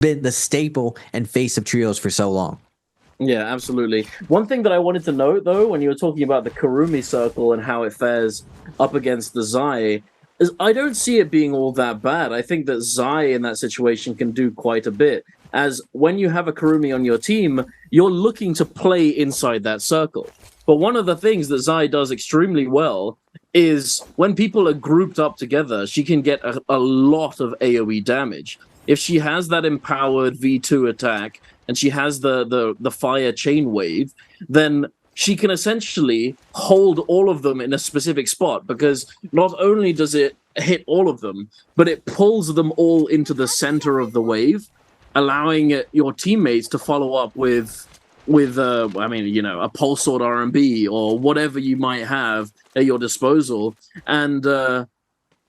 been the staple and face of trios for so long. Yeah, absolutely. One thing that I wanted to note, though, when you were talking about the Kurumi circle and how it fares up against the Zai, is I don't see it being all that bad. I think that Zai in that situation can do quite a bit. As when you have a Kurumi on your team, you're looking to play inside that circle. But one of the things that Zai does extremely well is when people are grouped up together, she can get a lot of AoE damage. If she has that empowered V2 attack, and she has the fire chain wave, then she can essentially hold all of them in a specific spot, because not only does it hit all of them, but it pulls them all into the center of the wave, allowing your teammates to follow up with I mean, you know, a pulse sword R&B or whatever you might have at your disposal. And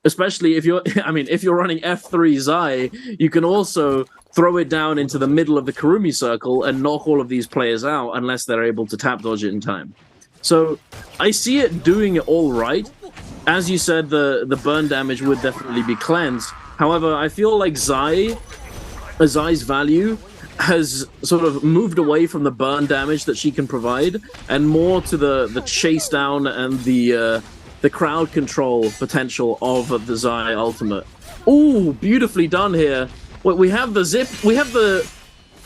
especially if you're, I mean, if you're running F3 Zai, you can also throw it down into the middle of the Kurumi circle and knock all of these players out unless they're able to tap dodge it in time. So I see it doing it all right. As you said, the burn damage would definitely be cleansed. However, I feel like Zai's value has sort of moved away from the burn damage that she can provide and more to the chase down and the crowd control potential of the Zai ultimate. Ooh, beautifully done here. Wait, we have the zip. We have the...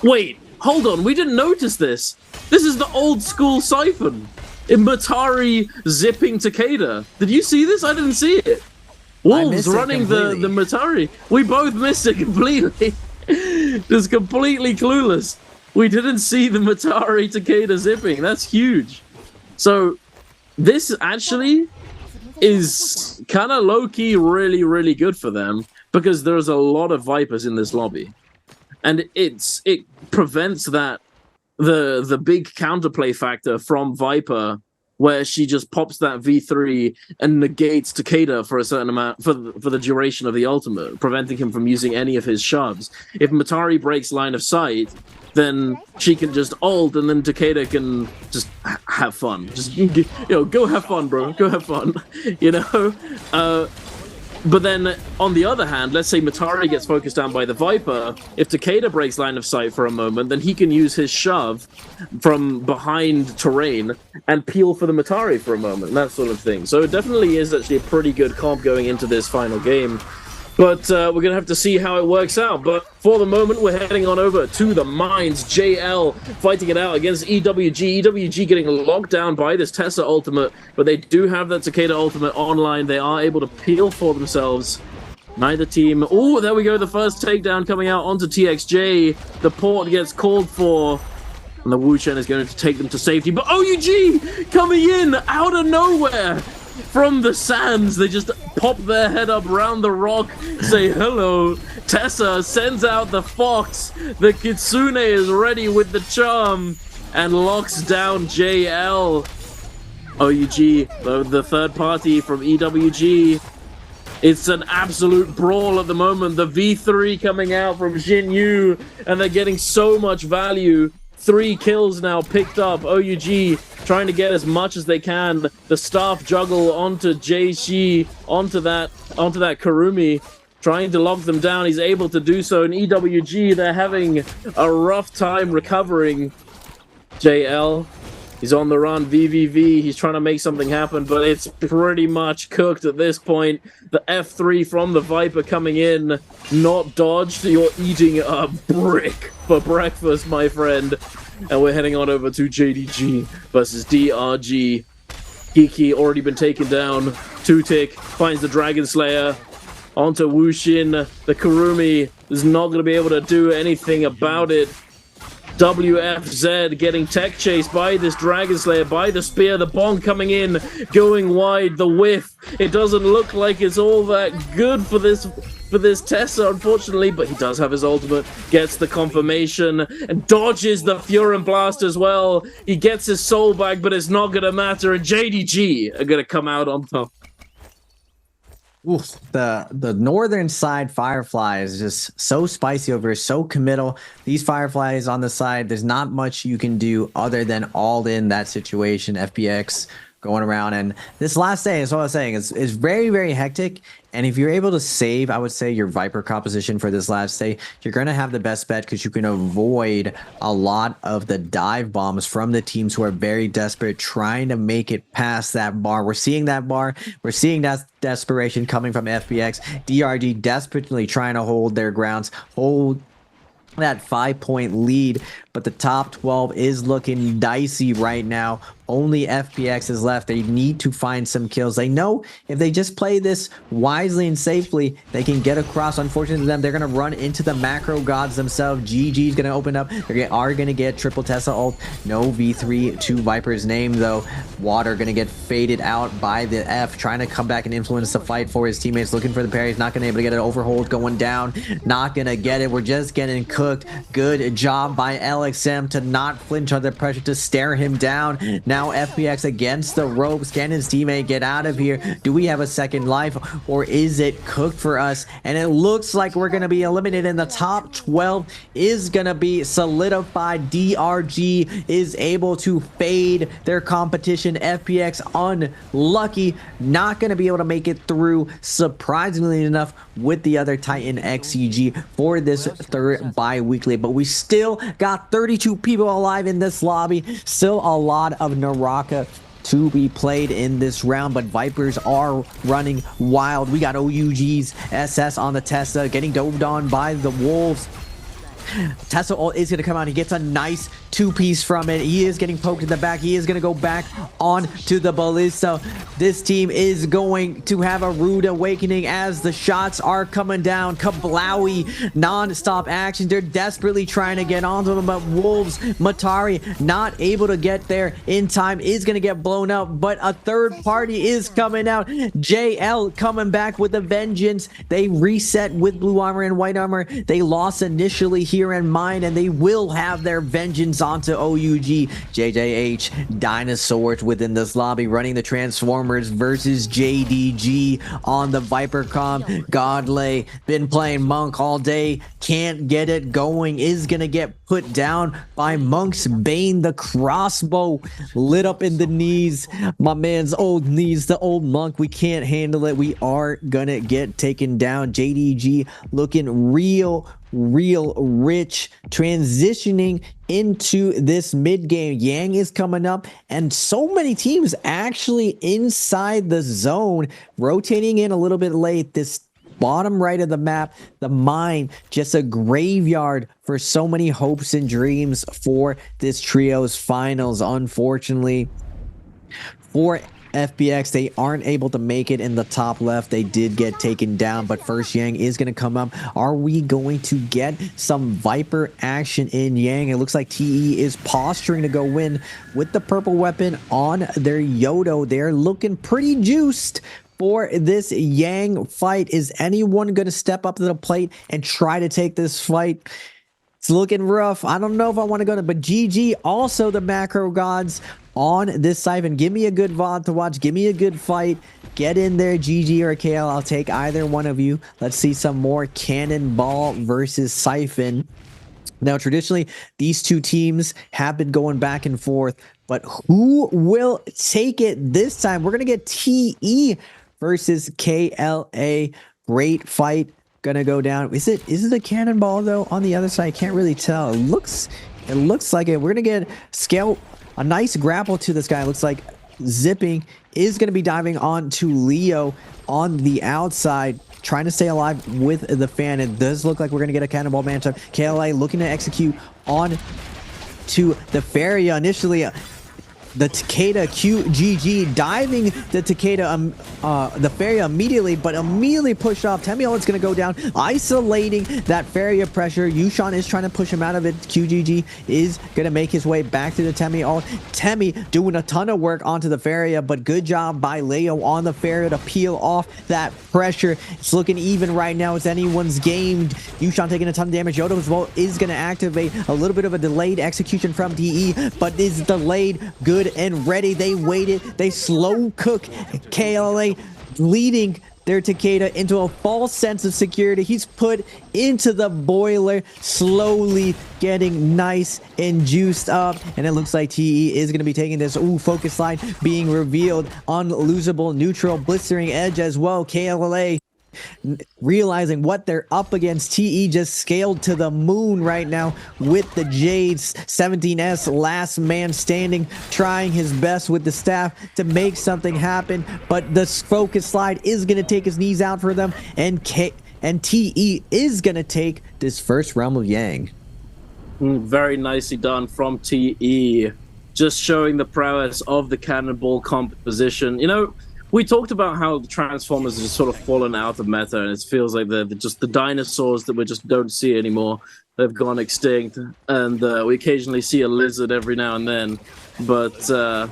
Wait, hold on. We didn't notice this. This is the old school siphon. Matari zipping Takeda. Did you see this? I didn't see it. Wolves running the Matari. We both missed it completely. Just completely clueless. We didn't see the Matari Takeda zipping. That's huge. So this actually is kind of low-key really, really good for them, because there's a lot of Vipers in this lobby. And it prevents that the big counterplay factor from Viper, where she just pops that V3 and negates Takeda for a certain amount, for the duration of the ultimate, preventing him from using any of his shoves. If Matari breaks line of sight, then she can just ult, and then Takeda can just have fun. Just, you know, go have fun, bro. Go have fun. You know? But then, on the other hand, let's say Matari gets focused down by the Viper. If Takeda breaks line of sight for a moment, then he can use his shove from behind terrain and peel for the Matari for a moment, that sort of thing. So it definitely is actually a pretty good comp going into this final game. But we're going to have to see how it works out. But for the moment, we're heading on over to the Mines. JL fighting it out against EWG. EWG getting locked down by this Tessa ultimate, but they do have that Takeda ultimate online. They are able to peel for themselves. Neither team... Oh, there we go. The first takedown coming out onto TXJ. The port gets called for, and the Wu Chen is going to take them to safety. But OUG coming in out of nowhere. From the sands, they just pop their head up around the rock, say hello. Tessa sends out the fox. The Kitsune is ready with the charm and locks down JL. OUG, the third party from EWG. It's an absolute brawl at the moment. The V3 coming out from Jin Yu, and they're getting so much value. 3 kills now picked up. OUG trying to get as much as they can. The staff juggle onto Jay-Shi, onto that Kurumi, trying to lock them down. He's able to do so. In EWG, they're having a rough time recovering. JL, he's on the run. VVV, he's trying to make something happen, but it's pretty much cooked at this point. The F3 from the Viper coming in, not dodged. You're eating a brick for breakfast, my friend. And we're heading on over to JDG versus DRG. Kiki already been taken down. Two-Tick finds the Dragon Slayer onto Wushin. The Kurumi is not going to be able to do anything about it. WFZ getting tech chased by this Dragon Slayer, by the spear. The bomb coming in, going wide. The whiff. It doesn't look like it's all that good for this Tessa, unfortunately, but he does have his ultimate. Gets the confirmation and dodges the Furin Blast as well. He gets his soul back, but it's not gonna matter. And JDG are gonna come out on top. Oof, the northern side Firefly is just so spicy over, so committal. These Fireflies on the side, there's not much you can do other than all in that situation. FPX going around. And this last day is what I was saying is very, very hectic. And if you're able to save, I would say, your Viper composition for this last day, you're going to have the best bet because you can avoid a lot of the dive bombs from the teams who are very desperate trying to make it past that bar. We're seeing that bar. We're seeing that desperation coming from FPX. DRG desperately trying to hold their grounds, hold that 5-point lead, but the top 12 is looking dicey right now. Only FPX is left. They need to find some kills. They know if they just play this wisely and safely, they can get across. Unfortunately to them, they're going to run into the macro gods themselves. GG is going to open up. They are going to get triple Tesla ult. No V3 to Viper's name, though. Water going to get faded out by the F, trying to come back and influence the fight for his teammates. Looking for the parry. He's not going to be able to get an overhold going down. Not going to get it. We're just getting cooked. Good job by LXM to not flinch under pressure, to stare him down. Now FPX against the ropes. Can his teammate get out of here? Do we have a second life, or is it cooked for us? And it looks like we're going to be eliminated, and the top 12 is going to be solidified. DRG is able to fade their competition. FPX unlucky, not going to be able to make it through, surprisingly enough, with the other Titan XCG for this third bi-weekly. But we still got 32 people alive in this lobby. Still a lot of Naraka to be played in this round, but Vipers are running wild. We got OUG's SS on the Tesla, getting dove on by the Wolves. Tesla ult is going to come out. He gets a nice two-piece from it. He is getting poked in the back. He is going to go back on to the ballista. This team is going to have a rude awakening as the shots are coming down. Kablowy, non-stop action. They're desperately trying to get onto him, but Wolves, Matari, not able to get there in time, is going to get blown up, but a third party is coming out. JL coming back with a vengeance. They reset with blue armor and white armor. They lost initially here in mind, and they will have their vengeance onto OUG. JJH Dinosaurs within this lobby running the Transformers versus JDG on the Vipercom. Godley been playing Monk all day, can't get it going, is gonna get put down by Monk's Bane. The crossbow lit up in the knees. My man's old knees, the old Monk. We can't handle it. We are gonna get taken down. JDG looking real rich, transitioning into this mid game. Yang is coming up, and so many teams actually inside the zone, rotating in a little bit late. This bottom right of the map, the mine, just a graveyard for so many hopes and dreams for this trios finals. Unfortunately for FPX, they aren't able to make it in the top left. They did get taken down, but first Yang is going to come up. Are we going to get some Viper action in Yang? It looks like TE is posturing to go win with the purple weapon on their Yodo. They're looking pretty juiced for this Yang fight. Is anyone going to step up to the plate and try to take this fight? It's looking rough. I don't know if I want to go to, but GG, also the macro gods on this Siphon. Give me a good VOD to watch. Give me a good fight. Get in there, GG or KL. I'll take either one of you. Let's see some more Cannonball versus Siphon. Now, traditionally, these two teams have been going back and forth, but who will take it this time? We're going to get TE versus KLA. Great fight. Gonna go down. Is it a Cannonball though on the other side? I can't really tell. It looks like it. We're gonna get a nice grapple to this guy. It looks like Zipping is gonna be diving on to Leo on the outside, trying to stay alive with the fan. It does look like we're gonna get a Cannonball matchup. KLA looking to execute on to the Feria initially. The Takeda QGG diving the Takeda, the Feria immediately, but immediately pushed off. Temmie is going to go down, isolating that Feria pressure. Yushan is trying to push him out of it. QGG is going to make his way back to the Temmie ult. Temmie doing a ton of work onto the Feria, but good job by Leo on the Feria to peel off that pressure. It's looking even right now. It's anyone's game. Yushan taking a ton of damage. Yodo as well is going to activate. A little bit of a delayed execution from DE, but is delayed good and ready. They waited. They slow cook. KLA leading their Takeda into a false sense of security. He's put into the boiler, slowly getting nice and juiced up. And it looks like TE is going to be taking this. Ooh, focus line being revealed. Unlosable neutral, blistering edge as well. KLA realizing what they're up against. TE just scaled to the moon right now with the Jades. 17S, last man standing, trying his best with the staff to make something happen, but the focus slide is going to take his knees out for them, and TE is going to take this first realm of Yang. Very nicely done from TE, just showing the prowess of the cannonball composition. You know, we talked about how the Transformers have just sort of fallen out of meta, and it feels like they're just the dinosaurs that we just don't see anymore. They've gone extinct, and we occasionally see a lizard every now and then. But I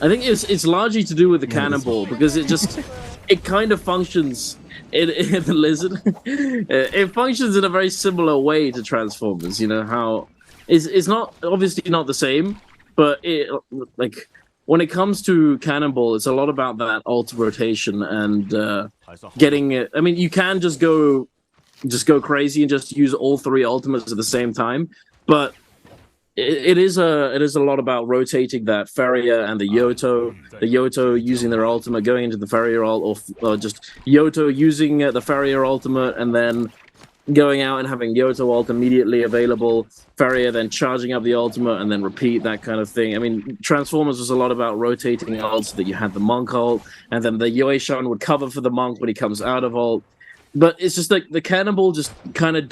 think it's largely to do with the cannonball, because it kind of functions. The lizard, it functions in a very similar way to Transformers. You know how it's not obviously not the same, but it like. When it comes to Cannonball, it's a lot about that ult rotation and getting it. I mean, you can just go crazy and just use all three ultimates at the same time, but it is a lot about rotating that Feria and the Yoto. The Yoto using their ultimate, going into the Feria ult, or just Yoto using the Feria ultimate and then going out and having Yoto ult immediately available, Feria then charging up the ultimate and then repeat, that kind of thing. I mean, Transformers was a lot about rotating ults, so that you had the Monk ult, and then the Yoishan would cover for the Monk when he comes out of ult. But it's just like the Cannonball just kind of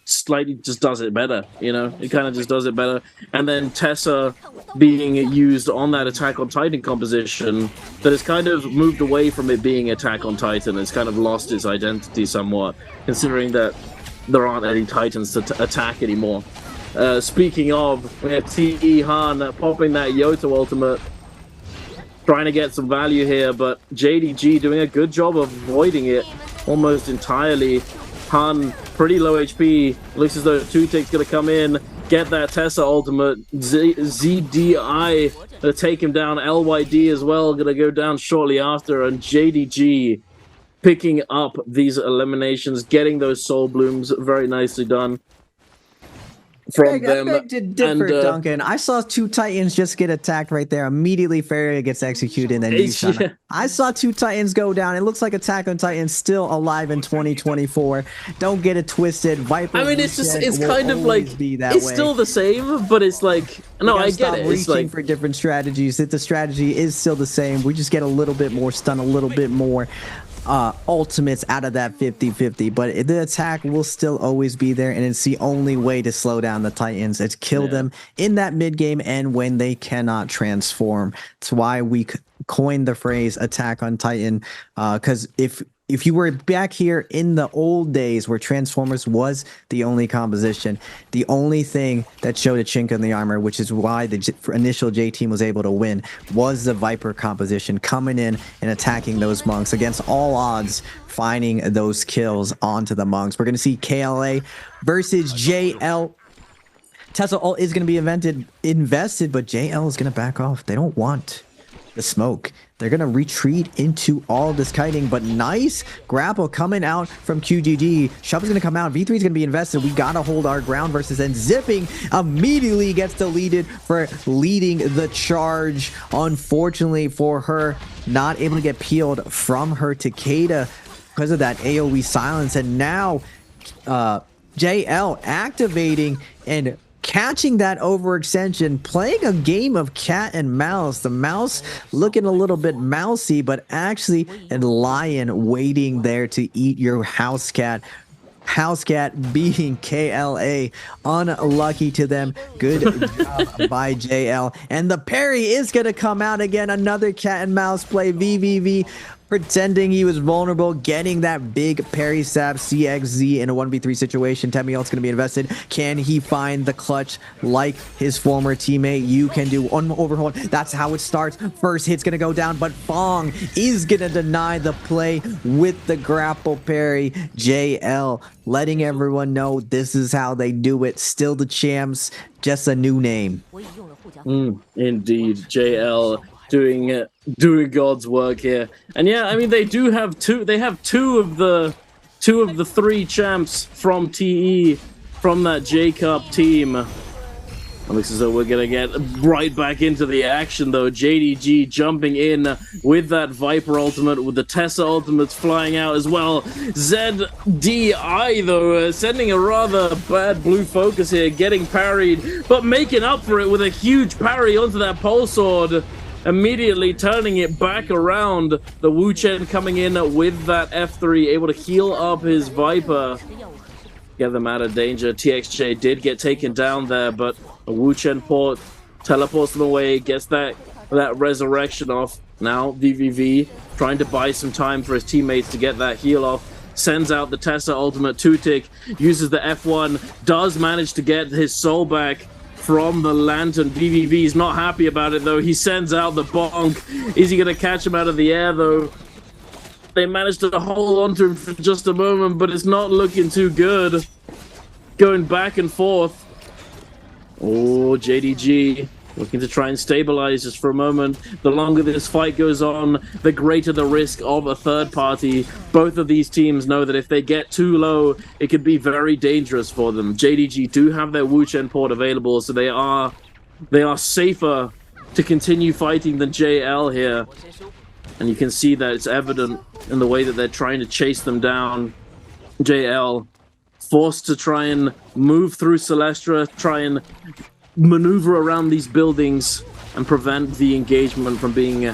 slightly just does it better, you know? It kind of just does it better. And then Tessa being used on that Attack on Titan composition that has kind of moved away from it being Attack on Titan. It's kind of lost its identity somewhat, considering that there aren't any Titans to attack anymore. Speaking of, we have TE Han popping that Yoto ultimate, trying to get some value here, but JDG doing a good job of avoiding it almost entirely. Han, pretty low HP. Looks as though 2-Tick's going to come in, get that Tessa ultimate. ZDI to take him down. LYD as well, going to go down shortly after. And JDG picking up these eliminations, getting those Soul Blooms. Very nicely done from them. I beg to differ, Duncan. I saw 2 Titans just get attacked right there. Immediately, Feria gets executed, and then I saw 2 Titans go down. It looks like Attack on Titan still alive in 2024. Don't get it twisted. Viper. I mean, it's kind of like it's still the same, but it's like no, I get it. It's like for different strategies. The strategy is still the same. We just get a little bit more stun, a little bit more ultimates out of that 50-50, but the attack will still always be there, and it's the only way to slow down the Titans. It's kill them in that mid game and when they cannot transform. That's why we coined the phrase Attack on Titan, because if you were back here in the old days where Transformers was the only composition, the only thing that showed a chink in the armor, which is why the initial J team was able to win, was the Viper composition coming in and attacking those monks against all odds, finding those kills onto the monks. We're going to see KLA versus JL. Tesla ult is going to be invested, but JL is going to back off. They don't want the smoke. They're going to retreat into all this kiting, but nice grapple coming out from QGG. Shove is going to come out. V3 is going to be invested. We got to hold our ground versus, and Zipping immediately gets deleted for leading the charge. Unfortunately for her, not able to get peeled from her Takeda because of that AoE silence. And now JL activating and catching that overextension, playing a game of cat and mouse. The mouse looking a little bit mousy, but actually a lion waiting there to eat your house cat. House cat beating KLA. Unlucky to them. Good job by JL. And the parry is going to come out again. Another cat and mouse play. VVV pretending he was vulnerable, getting that big parry stab CXZ in a 1v3 situation. Temiel's going to be invested. Can he find the clutch like his former teammate? You can do one overhold. That's how it starts. First hit's going to go down, but Fong is going to deny the play with the grapple parry. JL letting everyone know this is how they do it. Still the champs, just a new name. Indeed, JL doing God's work here. And yeah, I mean they have two of the three champs from TE from that J Cup team. It looks as though we're gonna get right back into the action though. JDG jumping in with that Viper ultimate, with the Tessa ultimates flying out as well. ZDI though sending a rather bad blue focus here, getting parried, but making up for it with a huge parry onto that pole sword, immediately turning it back around. The Wu Chen coming in with that F3, able to heal up his Viper, get them out of danger. TXJ did get taken down there, but a Wu Chen port teleports them away, gets that resurrection off. Now VVV trying to buy some time for his teammates to get that heal off. Sends out the Tessa ultimate 2-tick, uses the F1, does manage to get his soul back from the Lantern. VVV is not happy about it though. He sends out the bonk. Is he going to catch him out of the air though? They managed to hold on to him for just a moment, but it's not looking too good. Going back and forth. Oh, JDG looking to try and stabilize just for a moment. The longer this fight goes on, the greater the risk of a third party. Both of these teams know that if they get too low, it could be very dangerous for them. JDG do have their Wu Chen port available, so they are safer to continue fighting than JL here. And you can see that it's evident in the way that they're trying to chase them down. JL forced to try and move through Celestra, try and maneuver around these buildings and prevent the engagement from being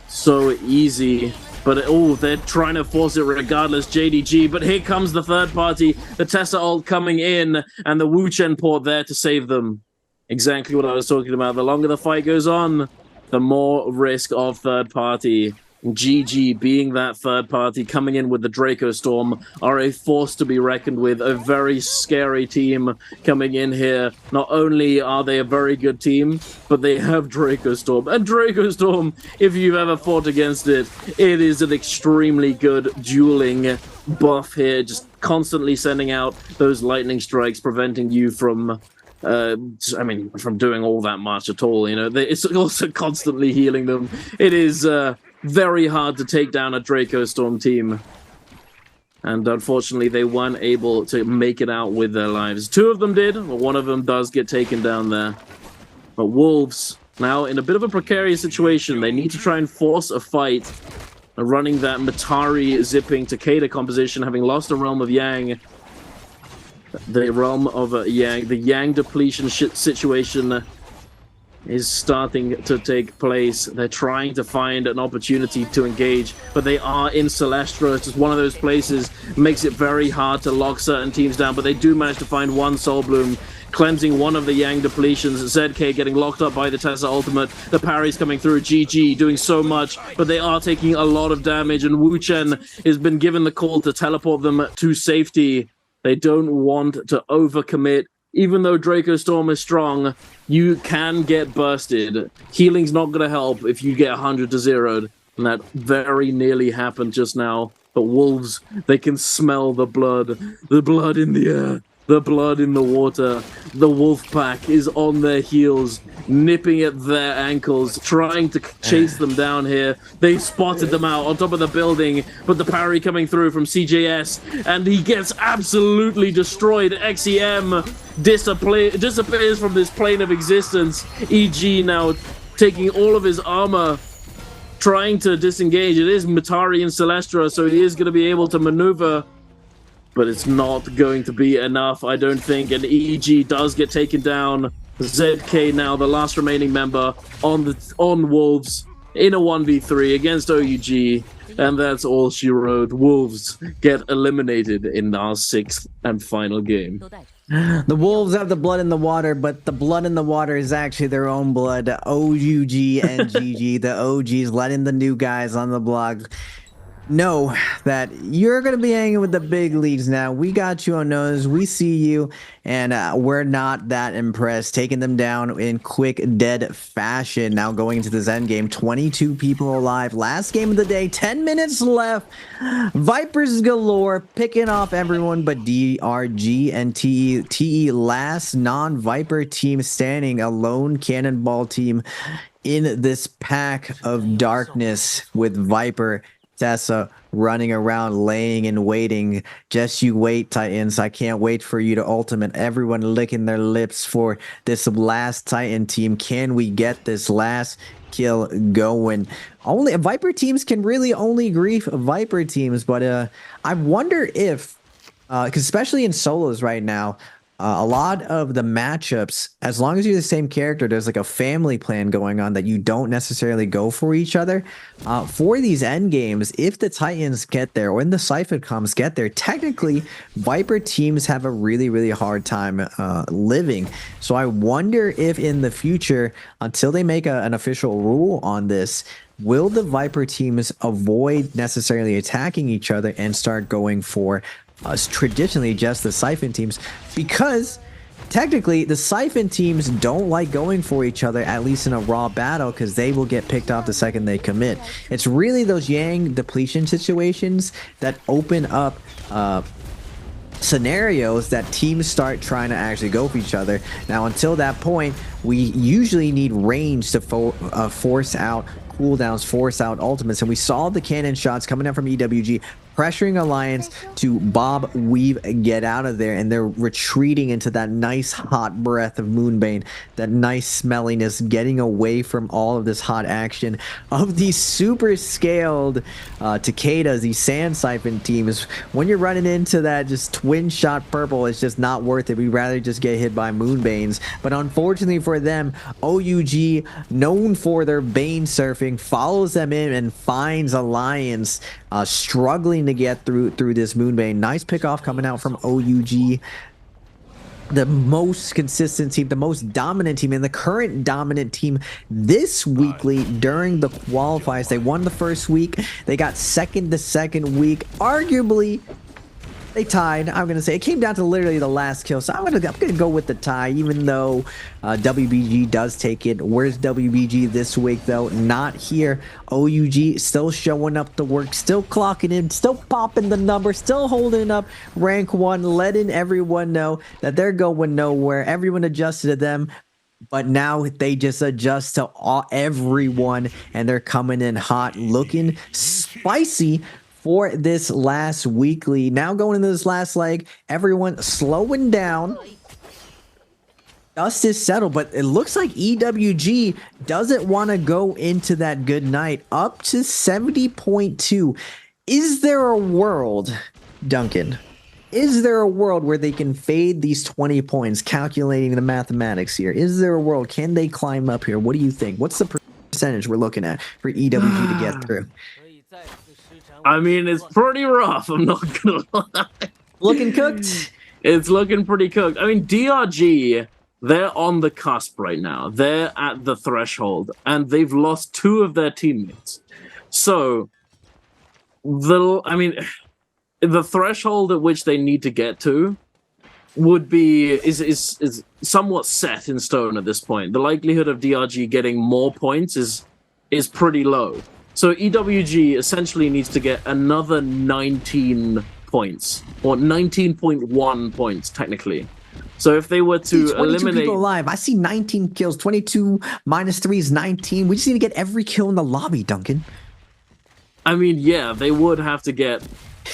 so easy. But oh, they're trying to force it regardless, JDG. But here comes the third party, the Tessa ult coming in, and the Wu Chen port there to save them. Exactly what I was talking about. The longer the fight goes on, the more risk of third party. GG being that third party coming in with the Draco Storm are a force to be reckoned with, a very scary team coming in here. Not only are they a very good team, but they have Draco Storm. And Draco Storm, if you've ever fought against it, it is an extremely good dueling buff here, just constantly sending out those lightning strikes, preventing you from from doing all that much at all. You know, it's also constantly healing them. It is very hard to take down a Draco Storm team. And unfortunately, they weren't able to make it out with their lives. Two of them did, but one of them does get taken down there. But Wolves, now in a bit of a precarious situation. They need to try and force a fight. Running that Matari zipping Takeda composition, having lost a Realm of Yang. The Realm of Yang, the Yang depletion situation is starting to take place. They're trying to find an opportunity to engage, but they are in Celestra. It's just one of those places, makes it very hard to lock certain teams down, but they do manage to find one Soul Bloom, cleansing one of the Yang depletions. ZK getting locked up by the Tessa ultimate. The parry's coming through. GG doing so much, but they are taking a lot of damage, and Wu Chen has been given the call to teleport them to safety. They don't want to overcommit. Even though Draco Storm is strong, you can get bursted. Healing's not going to help if you get 100 to 0'd. And that very nearly happened just now. But Wolves, they can smell the blood. The blood in the air. The blood in the water. The wolf pack is on their heels, nipping at their ankles, trying to chase them down here. They spotted them out on top of the building, but the parry coming through from CJS, and he gets absolutely destroyed. XEM disappears from this plane of existence. EG now taking all of his armor, trying to disengage. It is Matari and Celestra, so he is going to be able to maneuver, but it's not going to be enough, I don't think. And EG does get taken down. ZK now, the last remaining member on Wolves in a 1v3 against OUG. And that's all she wrote. Wolves get eliminated in our 6th and final game. The Wolves have the blood in the water, but the blood in the water is actually their own blood. OUG and GG, the OGs letting the new guys on the block know that you're going to be hanging with the big leagues now. We got you on nose. We see you, and we're not that impressed. Taking them down in quick, dead fashion. Now going into this end game, 22 people alive. Last game of the day, 10 minutes left. Vipers galore, picking off everyone but DRG and TE. Last non-Viper team standing, a lone cannonball team in this pack of darkness with Viper Tessa running around, laying and waiting. Just you wait, Titans. I can't wait for you to ultimate. Everyone licking their lips for this last Titan team. Can we get this last kill going? Only Viper teams can really only grief Viper teams, but I wonder if, especially in solos right now, a lot of the matchups, as long as you're the same character, there's like a family plan going on that you don't necessarily go for each other. For these end games, if the Titans get there, or when the Siphon comms get there, technically Viper teams have a really, really hard time living. So I wonder if in the future, until they make an official rule on this, will the Viper teams avoid necessarily attacking each other and start going for traditionally just the Siphon teams? Because technically the Siphon teams don't like going for each other, at least in a raw battle, because they will get picked off the second they commit. It's really those Yang depletion situations that open up scenarios that teams start trying to actually go for each other. Now, until that point, we usually need range to force out cooldowns, force out ultimates, and we saw the cannon shots coming out from EWG, pressuring Alliance to bob, weave, get out of there, and they're retreating into that nice hot breath of Moonbane, that nice smelliness, getting away from all of this hot action of these super scaled Takedas, these Sand Siphon teams. When you're running into that just twin shot purple, it's just not worth it. We'd rather just get hit by Moonbanes. But unfortunately for them, OUG, known for their Bane surfing, follows them in and finds Alliance struggling to get through this Moonbane. Nice pick off coming out from OUG. The most consistent team, the most dominant team, and the current dominant team this weekly during the qualifiers. They won the first week. They got second the second week. Arguably, they tied. I'm gonna say it came down to literally the last kill, so I'm gonna go with the tie, even though WBG does take it. Where's WBG this week though? Not here. OUG still showing up to work, still clocking in, still popping the number, still holding up rank 1, letting everyone know that they're going nowhere. Everyone adjusted to them, but now they just adjust to everyone, and they're coming in hot, looking spicy for this last weekly. Now going into this last leg, everyone slowing down. Dust is settled, but it looks like EWG doesn't want to go into that good night. Up to 70.2. Is there a world, Duncan? Is there a world where they can fade these 20 points, calculating the mathematics here? Is there a world? Can they climb up here? What do you think? What's the percentage we're looking at for EWG to get through? I mean, it's pretty rough, I'm not gonna lie. Looking cooked? It's looking pretty cooked. I mean, DRG, they're on the cusp right now. They're at the threshold, and they've lost 2 of their teammates. So, the threshold at which they need to get to would be is somewhat set in stone at this point. The likelihood of DRG getting more points is pretty low. So EWG essentially needs to get another 19 points, or 19.1 points technically. So if they were to 22 eliminate people alive, I see 19 kills. 22 minus 3 is 19. We just need to get every kill in the lobby, Duncan. I mean, yeah, they would have to get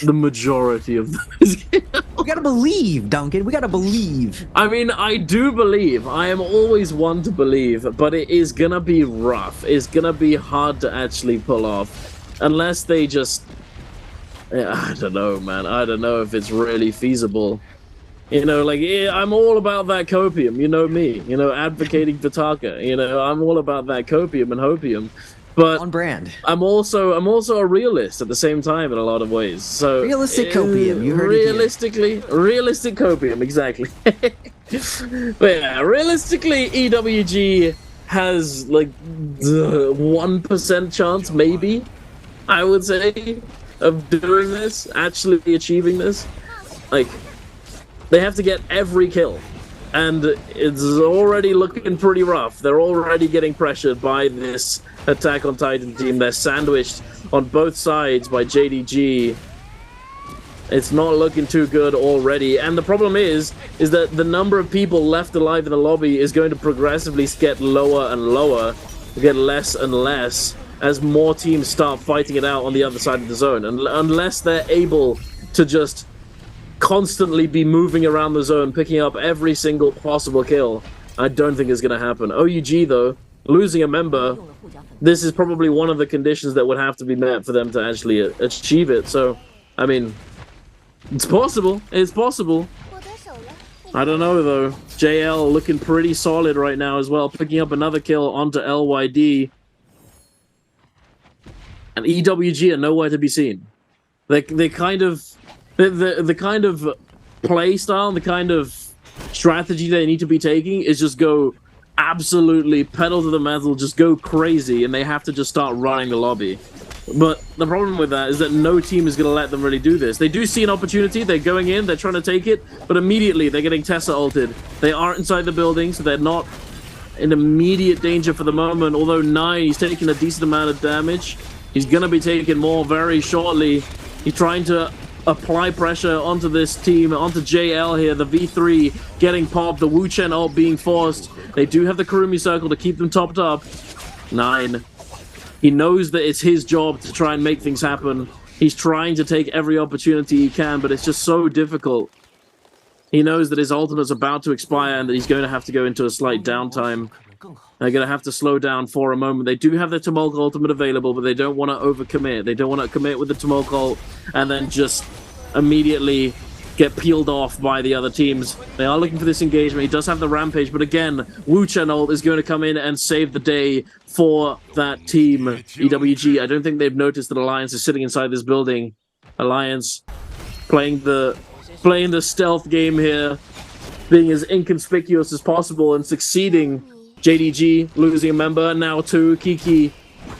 the majority of those. We gotta believe, Duncan. We gotta believe. I mean, I do believe. I am always one to believe, but it is gonna be rough. It's gonna be hard to actually pull off, unless they just... I don't know, man. I don't know if it's really feasible. You know, like, yeah, I'm all about that copium. You know me. You know, advocating for Taka. You know, I'm all about that copium and hopium. But on brand. I'm also a realist at the same time in a lot of ways. So realistic copium, you heard realistic copium, exactly. But yeah, realistically, EWG has like 1% chance, maybe. I would say of doing this, actually achieving this. Like, they have to get every kill. And it's already looking pretty rough. They're already getting pressured by this Attack on Titan team. They're sandwiched on both sides by JDG. It's not looking too good already. And the problem is that the number of people left alive in the lobby is going to progressively get lower and lower, get less and less, as more teams start fighting it out on the other side of the zone. And unless they're able to just constantly be moving around the zone, picking up every single possible kill, I don't think it's going to happen. OUG, though, losing a member, this is probably one of the conditions that would have to be met for them to actually achieve it. So, I mean, it's possible. It's possible. I don't know, though. JL looking pretty solid right now as well, picking up another kill onto LYD. And EWG are nowhere to be seen. They kind of... The kind of play style, the kind of strategy they need to be taking is just go absolutely pedal to the metal, just go crazy, and they have to just start running the lobby. But the problem with that is that no team is going to let them really do this. They do see an opportunity, they're going in, they're trying to take it, but immediately they're getting Tessa ulted. They aren't inside the building, so they're not in immediate danger for the moment, although 9, he's taking a decent amount of damage. He's going to be taking more very shortly. He's trying to apply pressure onto this team, onto JL here, the V3 getting popped, the Wu Chen ult being forced. They do have the Kurumi circle to keep them topped up. 9. He knows that it's his job to try and make things happen. He's trying to take every opportunity he can, but it's just so difficult. He knows that his ultimate's about to expire and that he's going to have to go into a slight downtime. They're going to have to slow down for a moment. They do have their Tumulk ultimate available, but they don't want to overcommit. They don't want to commit with the Tumulk ult and then just immediately get peeled off by the other teams. They are looking for this engagement. He does have the Rampage, but again, Wu Chen ult is going to come in and save the day for that team. EWG, I don't think they've noticed that Alliance is sitting inside this building. Alliance playing the stealth game here, being as inconspicuous as possible and succeeding. JDG losing a member, now 2, Kiki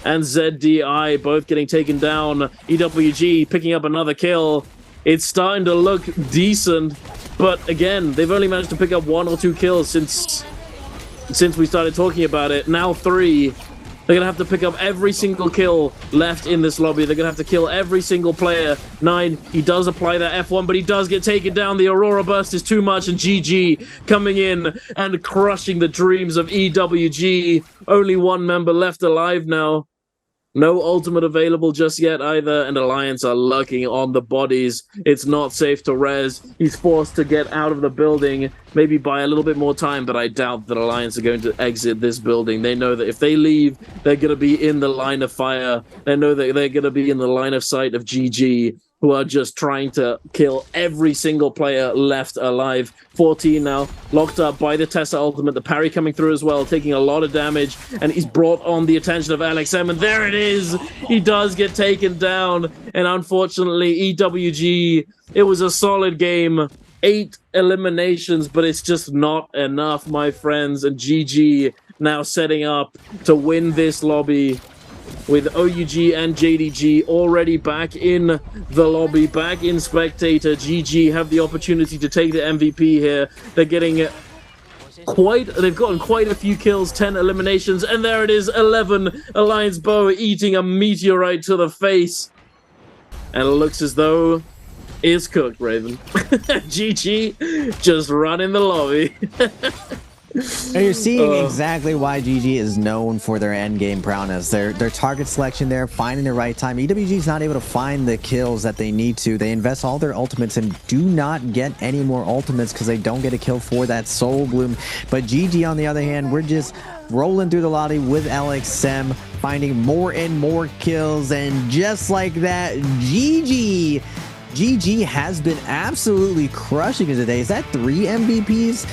and ZDI both getting taken down. EWG picking up another kill. It's starting to look decent, but again, they've only managed to pick up 1 or 2 kills since we started talking about it. Now 3. They're going to have to pick up every single kill left in this lobby. They're going to have to kill every single player. 9, he does apply that F1, but he does get taken down. The Aurora Burst is too much, and GG coming in and crushing the dreams of EWG. Only 1 member left alive now. No ultimate available just yet either, and Alliance are lurking on the bodies. It's not safe to res. He's forced to get out of the building, maybe buy a little bit more time, but I doubt that Alliance are going to exit this building. They know that if they leave, they're going to be in the line of fire. They know that they're going to be in the line of sight of GG, who are just trying to kill every single player left alive. 14 now, locked up by the Tessa ultimate. The parry coming through as well, taking a lot of damage, and he's brought on the attention of LXM, and there it is! He does get taken down, and unfortunately, EWG, it was a solid game. 8 eliminations, but it's just not enough, my friends, and GG now setting up to win this lobby, with OUG and JDG already back in the lobby, back in spectator. GG have the opportunity to take the MVP here. They're getting they've gotten quite a few kills, 10 eliminations, and there it is, 11. Alliance Bow eating a meteorite to the face. And it looks as though it's cooked, Raven. GG just running the lobby. And you're seeing exactly why GG is known for their end game prowess. Their target selection there, finding the right time. EWG is not able to find the kills that they need to. They invest all their ultimates and do not get any more ultimates because they don't get a kill for that Soul Bloom. But GG, on the other hand, we're just rolling through the lobby with LXM, finding more and more kills, and just like that, GG has been absolutely crushing it today. Is that 3 MVPs?